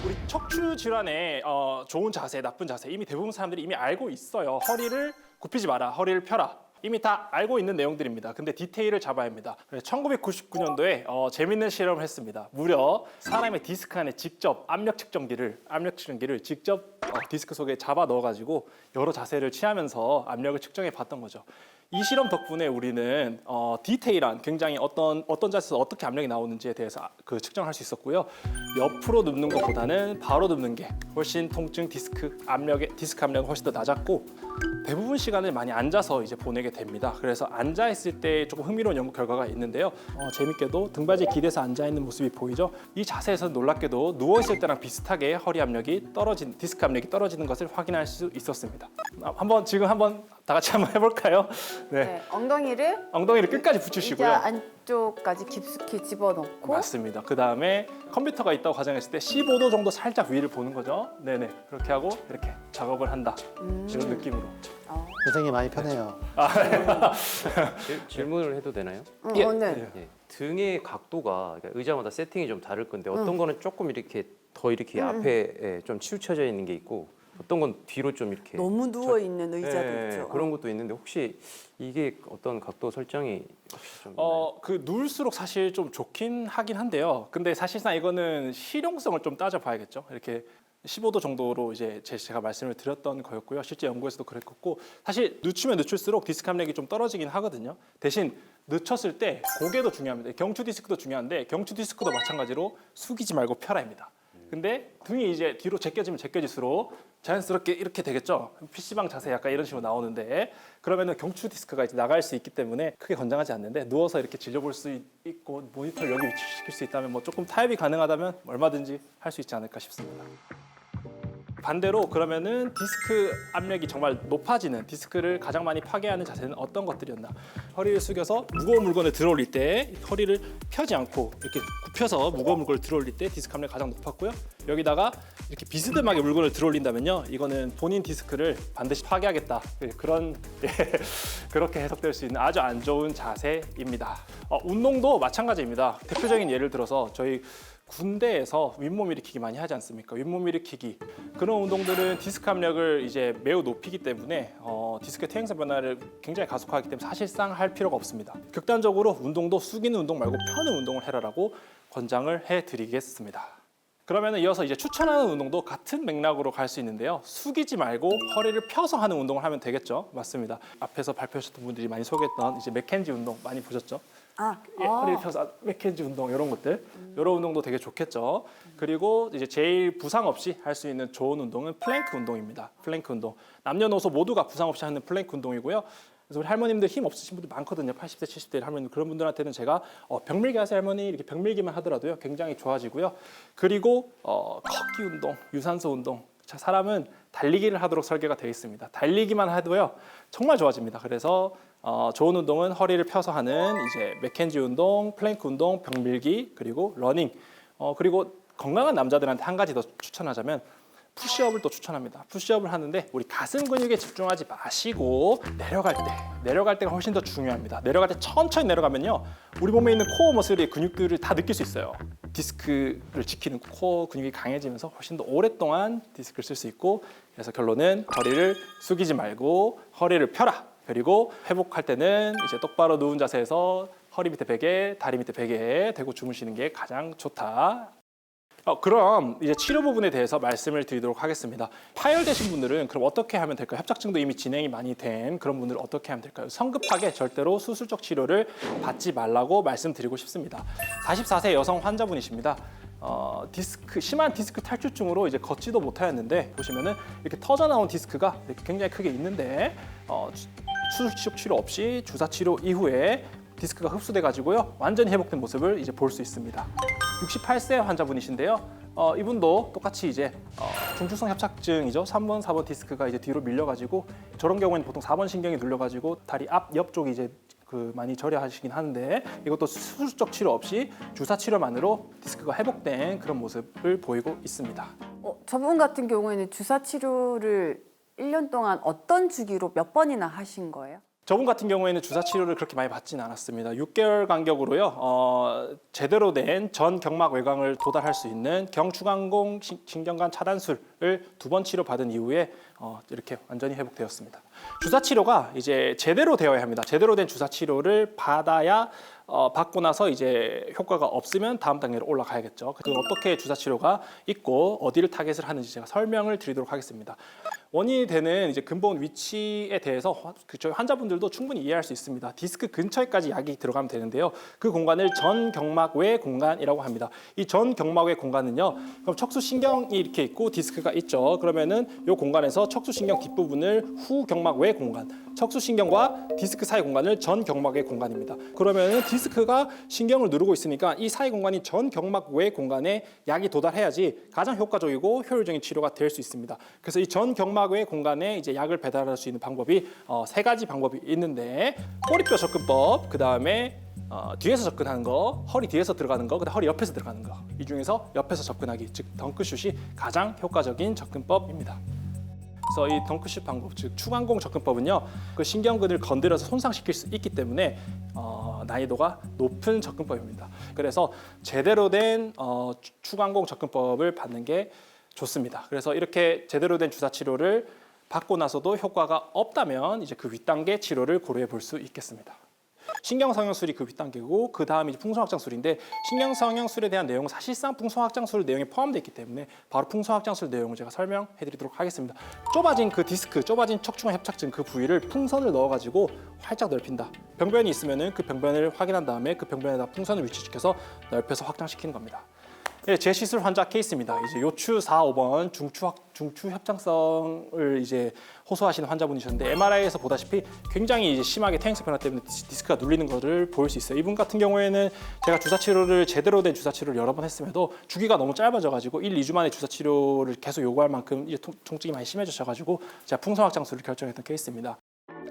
우리 척추 질환의 좋은 자세, 나쁜 자세 이미 대부분 사람들이 이미 알고 있어요. 허리를 굽히지 마라, 허리를 펴라. 이미 다 알고 있는 내용들입니다. 근데 디테일을 잡아야 합니다. 1999년도에 재밌는 실험을 했습니다. 무려 사람의 디스크 안에 직접 압력 측정기를 직접 디스크 속에 잡아 넣어가지고 여러 자세를 취하면서 압력을 측정해 봤던 거죠. 이 실험 덕분에 우리는 디테일한 굉장히 어떤 자세에서 어떻게 압력이 나오는지에 대해서 측정할 수 있었고요. 옆으로 눕는 것보다는 바로 눕는 게 훨씬 통증 디스크 압력이 훨씬 더 낮았고 대부분 시간을 많이 앉아서 이제 보내게 됩니다. 그래서 앉아 있을 때 조금 흥미로운 연구 결과가 있는데요. 재밌게도 등받이에 기대서 앉아 있는 모습이 보이죠. 이 자세에서 놀랍게도 누워 있을 때랑 비슷하게 허리 압력이 디스크 압력이 떨어지는 것을 확인할 수 있었습니다. 지금 한번 다 같이 한번 해볼까요? 네, 엉덩이를 끝까지 붙이시고요. 의자 안쪽까지 깊숙이 집어넣고 맞습니다. 그 다음에 컴퓨터가 있다고 가정했을 때 15도 정도 살짝 위를 보는 거죠. 네네. 그렇게 하고 이렇게 작업을 한다. 이런 느낌으로. 선생님 많이 편해요. 질문을 해도 되나요? 예. 네. 예. 등의 각도가 그러니까 의자마다 세팅이 좀 다를 건데 어떤 거는 조금 이렇게 더 이렇게 앞에 좀 치우쳐져 있는 게 있고 어떤 건 뒤로 좀 이렇게 너무 누워 있는 의자도 있죠. 그런 것도 있는데 혹시 이게 어떤 각도 설정이 혹시 좀 있나요? 누울수록 사실 좀 좋긴 하긴 한데요. 근데 사실상 이거는 실용성을 좀 따져봐야겠죠. 이렇게 15도 정도로 이제 제가 말씀을 드렸던 거였고요. 실제 연구에서도 그랬고 사실 늦추면 늦출수록 디스크 압력이 좀 떨어지긴 하거든요. 대신 늦췄을 때 고개도 중요합니다. 경추 디스크도 중요한데 경추 디스크도 마찬가지로 숙이지 말고 펴라입니다. 근데 등이 이제 뒤로 제껴지면 제껴질수록 자연스럽게 이렇게 되겠죠. PC방 자세 약간 이런 식으로 나오는데 그러면은 경추 디스크가 이제 나갈 수 있기 때문에 크게 권장하지 않는데 누워서 이렇게 질려볼 수 있고 모니터를 여기 위치시킬 수 있다면 뭐 조금 타협이 가능하다면 얼마든지 할 수 있지 않을까 싶습니다. 반대로 그러면은 디스크 압력이 정말 높아지는 디스크를 가장 많이 파괴하는 자세는 어떤 것들이었나? 허리를 숙여서 무거운 물건을 들어올릴 때 허리를 펴지 않고 이렇게 굽혀서 무거운 물건을 들어올릴 때 디스크 압력이 가장 높았고요. 여기다가 이렇게 비스듬하게 물건을 들어올린다면요, 이거는 본인 디스크를 반드시 파괴하겠다. 그렇게 해석될 수 있는 아주 안 좋은 자세입니다. 운동도 마찬가지입니다. 대표적인 예를 들어서 저희 군대에서 윗몸 일으키기 많이 하지 않습니까? 윗몸 일으키기 그런 운동들은 디스크 압력을 이제 매우 높이기 때문에 디스크의 퇴행성 변화를 굉장히 가속화하기 때문에 사실상 할 필요가 없습니다. 극단적으로 운동도 숙이는 운동 말고 펴는 운동을 해라라고 권장을 해드리겠습니다. 그러면 이어서 이제 추천하는 운동도 같은 맥락으로 갈 수 있는데요. 숙이지 말고 허리를 펴서 하는 운동을 하면 되겠죠. 맞습니다. 앞에서 발표하셨던 분들이 많이 소개했던 이제 맥켄지 운동 많이 보셨죠? 허리를 펴서 맥켄지 운동 이런 것들, 이런 운동도 되게 좋겠죠. 그리고 이제 제일 부상 없이 할 수 있는 좋은 운동은 플랭크 운동입니다. 플랭크 운동. 남녀노소 모두가 부상 없이 하는 플랭크 운동이고요. 그래서 우리 할머님들 힘 없으신 분들 많거든요. 80대, 70대 할머니 그런 분들한테는 제가 벽밀기 하세요 할머니 이렇게 벽밀기만 하더라도요 굉장히 좋아지고요. 그리고 걷기 운동, 유산소 운동. 사람은 달리기를 하도록 설계가 되어 있습니다. 달리기만 해도요 정말 좋아집니다. 그래서 좋은 운동은 허리를 펴서 하는 이제 맥켄지 운동, 플랭크 운동, 벽밀기 그리고 러닝. 그리고 건강한 남자들한테 한 가지 더 추천하자면 푸시업을 또 추천합니다. 푸시업을 하는데 우리 가슴 근육에 집중하지 마시고 내려갈 때가 훨씬 더 중요합니다. 내려갈 때 천천히 내려가면요 우리 몸에 있는 코어 머슬의 근육들을 다 느낄 수 있어요. 디스크를 지키는 코어 근육이 강해지면서 훨씬 더 오랫동안 디스크를 쓸 수 있고, 그래서 결론은 허리를 숙이지 말고 허리를 펴라. 그리고 회복할 때는 이제 똑바로 누운 자세에서 허리 밑에 베개, 다리 밑에 베개에 대고 주무시는 게 가장 좋다. 그럼 이제 치료 부분에 대해서 말씀을 드리도록 하겠습니다. 파열되신 분들은 그럼 어떻게 하면 될까요? 협착증도 이미 진행이 많이 된 그런 분들은 어떻게 하면 될까요? 성급하게 절대로 수술적 치료를 받지 말라고 말씀드리고 싶습니다. 44세 여성 환자분이십니다. 심한 디스크 탈출증으로 이제 걷지도 못하였는데 보시면은 이렇게 터져 나온 디스크가 이렇게 굉장히 크게 있는데 수술적 치료 없이 주사 치료 이후에 디스크가 흡수돼 가지고요 완전히 회복된 모습을 이제 볼 수 있습니다. 68세 환자분이신데요. 이분도 똑같이 이제 중추성 협착증이죠. 3번, 4번 디스크가 이제 뒤로 밀려가지고 저런 경우에는 보통 4번 신경이 눌려가지고 다리 앞 옆쪽이 이제 많이 절여하시긴 하는데 이것도 수술적 치료 없이 주사 치료만으로 디스크가 회복된 그런 모습을 보이고 있습니다. 저분 같은 경우에는 주사 치료를 1년 동안 어떤 주기로 몇 번이나 하신 거예요? 저분 같은 경우에는 주사 치료를 그렇게 많이 받지는 않았습니다. 6개월 간격으로요. 제대로 된 전 경막 외곽을 도달할 수 있는 경추간공 신경관 차단술을 2번 치료받은 이후에 이렇게 완전히 회복되었습니다. 주사 치료가 이제 제대로 되어야 합니다. 제대로 된 주사 치료를 받아야 받고 나서 이제 효과가 없으면 다음 단계로 올라가야겠죠. 그 어떻게 주사 치료가 있고 어디를 타겟을 하는지 제가 설명을 드리도록 하겠습니다. 원인이 되는 이제 근본 위치에 대해서 저희 환자분들도 충분히 이해할 수 있습니다. 디스크 근처에까지 약이 들어가면 되는데요. 그 공간을 전 경막외 공간이라고 합니다. 이 전 경막외 공간은요. 그럼 척수신경이 이렇게 있고 디스크가 있죠. 그러면은 이 공간에서 척수신경 뒷부분을 후 경막외 공간, 척수신경과 디스크 사이 공간을 전 경막외 공간입니다. 그러면은 디스크가 신경을 누르고 있으니까 이 사이 공간이 전 경막외 공간에 약이 도달해야지 가장 효과적이고 효율적인 치료가 될 수 있습니다. 그래서 이 전 경막외 공간에 이제 약을 배달할 수 있는 방법이 3가지 방법이 있는데 꼬리뼈 접근법, 그 다음에 뒤에서 접근하는 거, 허리 뒤에서 들어가는 거, 그다음 허리 옆에서 들어가는 거. 이 중에서 옆에서 접근하기, 즉 덩크슛이 가장 효과적인 접근법입니다. 그래서 이 덩크슛 방법, 즉 추간공 접근법은요, 그 신경근을 건드려서 손상시킬 수 있기 때문에 난이도가 높은 접근법입니다. 그래서 제대로 된 추간공 접근법을 받는 게 좋습니다. 그래서 이렇게 제대로 된 주사 치료를 받고 나서도 효과가 없다면 이제 그 윗단계 치료를 고려해 볼 수 있겠습니다. 신경성형술이 그 윗단계고 그 다음이 풍선확장술인데 신경성형술에 대한 내용은 사실상 풍선확장술 내용에 포함되어 있기 때문에 바로 풍선확장술 내용을 제가 설명해 드리도록 하겠습니다. 좁아진 그 디스크, 좁아진 척추관 협착증 그 부위를 풍선을 넣어가지고 활짝 넓힌다. 병변이 있으면은 그 병변을 확인한 다음에 그 병변에다 풍선을 위치시켜서 넓혀서 확장시키는 겁니다. 네, 제 시술 환자 케이스입니다. 이제 요추 4, 5번 중추 협장성을 이제 호소하시는 환자분이셨는데 MRI에서 보다시피 굉장히 이제 심하게 퇴행성 변화 때문에 디스크가 눌리는 것을 보일 수 있어요. 이분 같은 경우에는 제가 주사 치료를 제대로 된 주사 치료를 여러 번 했음에도 주기가 너무 짧아져가지고 1, 2주 만에 주사 치료를 계속 요구할 만큼 이제 통증이 많이 심해지셔가지고 제가 풍선 확장술을 결정했던 케이스입니다.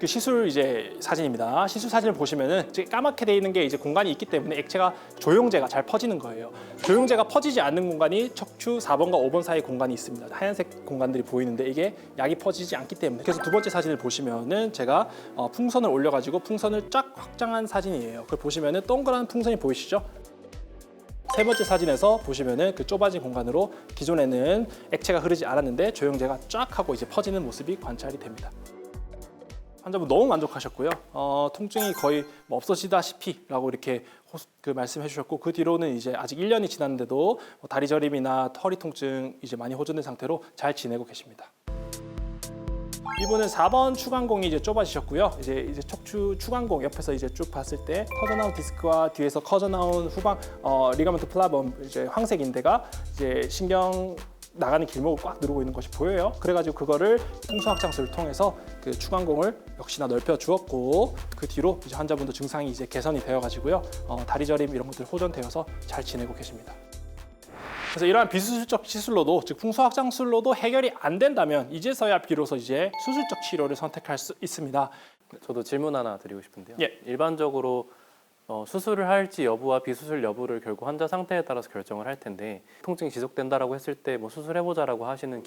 그 시술 이제 사진입니다. 시술 사진을 보시면은 까맣게 돼 있는 게 이제 공간이 있기 때문에 액체가 조영제가 잘 퍼지는 거예요. 조영제가 퍼지지 않는 공간이 척추 4번과 5번 사이 공간이 있습니다. 하얀색 공간들이 보이는데 이게 약이 퍼지지 않기 때문에. 그래서 두 번째 사진을 보시면은 제가 풍선을 올려가지고 풍선을 쫙 확장한 사진이에요. 그걸 보시면은 동그란 풍선이 보이시죠? 세 번째 사진에서 보시면은 그 좁아진 공간으로 기존에는 액체가 흐르지 않았는데 조영제가 쫙 하고 이제 퍼지는 모습이 관찰이 됩니다. 환자분 너무 만족하셨고요. 통증이 거의 없어지다시피라고 이렇게 말씀해 주셨고 그 뒤로는 이제 아직 1년이 지났는데도 다리 저림이나 허리 통증 이제 많이 호전된 상태로 잘 지내고 계십니다. 이분은 4번 추간공이 이제 좁아지셨고요. 이제 척추 추간공 옆에서 이제 쭉 봤을 때 터져 나온 디스크와 뒤에서 커져 나온 후방 리가멘트 플라범 이제 황색 인대가 이제 신경 나가는 길목을 꽉 누르고 있는 것이 보여요. 그래가지고 그거를 풍선확장술을 통해서 그 추간공을 역시나 넓혀 주었고 그 뒤로 이제 환자분도 증상이 이제 개선이 되어가지고요. 다리 저림 이런 것들 호전되어서 잘 지내고 계십니다. 그래서 이러한 비수술적 시술로도 즉 풍선확장술로도 해결이 안 된다면 이제서야 비로소 이제 수술적 치료를 선택할 수 있습니다. 저도 질문 하나 드리고 싶은데요. 예. 일반적으로 수술을 할지 여부와 비수술 여부를 결국 환자 상태에 따라서 결정을 할 텐데 통증이 지속된다라고 했을 때 뭐 수술해보자라고 하시는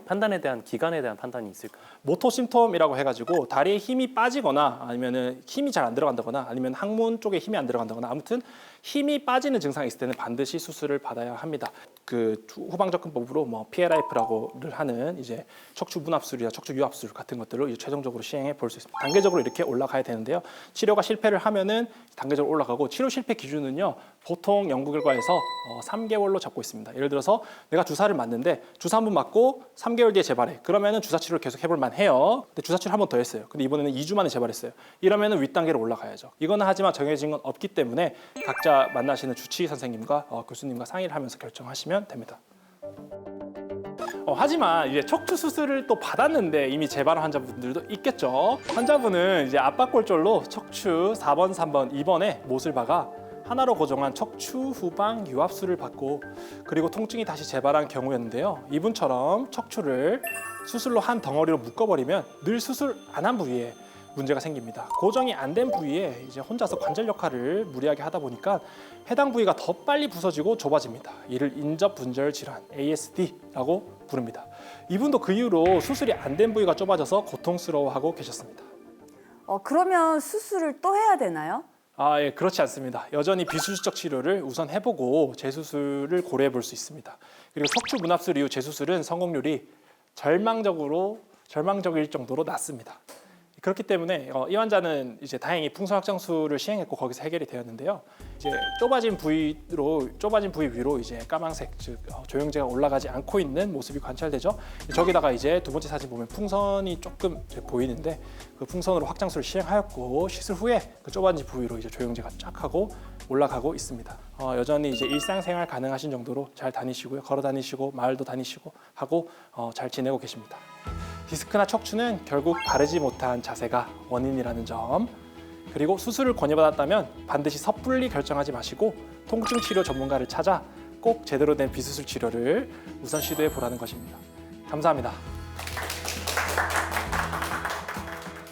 판단에 대한 기간에 대한 판단이 있을까요? 모토 심톰이라고 해가지고 다리에 힘이 빠지거나 아니면은 힘이 잘 안 들어간다거나 아니면 항문 쪽에 힘이 안 들어간다거나 아무튼 힘이 빠지는 증상이 있을 때는 반드시 수술을 받아야 합니다. 그 후방 접근법으로 뭐 PLIF라고를 하는 이제 척추 분압술이나 척추 유압술 같은 것들을 이제 최종적으로 시행해 볼 수 있습니다. 단계적으로 이렇게 올라가야 되는데요. 치료가 실패를 하면은 단계적으로 올라가고 치료 실패 기준은요. 보통 연구 결과에서 3개월로 잡고 있습니다. 예를 들어서 내가 주사를 맞는데 주사 한 번 맞고 3개월 뒤에 재발해. 그러면은 주사 치료를 계속 해볼 만해요. 근데 주사 치료 한 번 더 했어요. 근데 이번에는 2주 만에 재발했어요. 이러면은 윗단계로 올라가야죠. 이거는 하지만 정해진 건 없기 때문에 각자 만나시는 주치의 선생님과 교수님과 상의를 하면서 결정하시면 됩니다. 하지만 이제 척추 수술을 또 받았는데 이미 재발한 환자분들도 있겠죠. 환자분은 이제 압박골절로 척추 4번, 3번, 2번에 못을 박아 하나로 고정한 척추 후방 유압술을 받고 그리고 통증이 다시 재발한 경우였는데요. 이분처럼 척추를 수술로 한 덩어리로 묶어버리면 늘 수술 안 한 부위에 문제가 생깁니다. 고정이 안 된 부위에 이제 혼자서 관절 역할을 무리하게 하다 보니까 해당 부위가 더 빨리 부서지고 좁아집니다. 이를 인접 분절 질환 ASD라고 부릅니다. 이분도 그 이후로 수술이 안 된 부위가 좁아져서 고통스러워하고 계셨습니다. 그러면 수술을 또 해야 되나요? 예, 그렇지 않습니다. 여전히 비수술적 치료를 우선 해보고 재수술을 고려해 볼 수 있습니다. 그리고 척추 문합술 이후 재수술은 성공률이 절망적일 정도로 낮습니다. 그렇기 때문에 이 환자는 이제 다행히 풍선 확장술을 시행했고 거기서 해결이 되었는데요. 이제 좁아진 부위 위로 이제 까망색 즉 조영제가 올라가지 않고 있는 모습이 관찰되죠. 저기다가 이제 두 번째 사진 보면 풍선이 조금 이제 보이는데 그 풍선으로 확장술을 시행하였고 시술 후에 그 좁아진 부위로 이제 조영제가 쫙 하고 올라가고 있습니다. 여전히 이제 일상생활 가능하신 정도로 잘 다니시고요. 걸어 다니시고 마을도 다니시고 하고 잘 지내고 계십니다. 디스크나 척추는 결국 바르지 못한 자세가 원인이라는 점, 그리고 수술을 권유받았다면 반드시 섣불리 결정하지 마시고 통증 치료 전문가를 찾아 꼭 제대로 된 비수술 치료를 우선 시도해 보라는 것입니다. 감사합니다.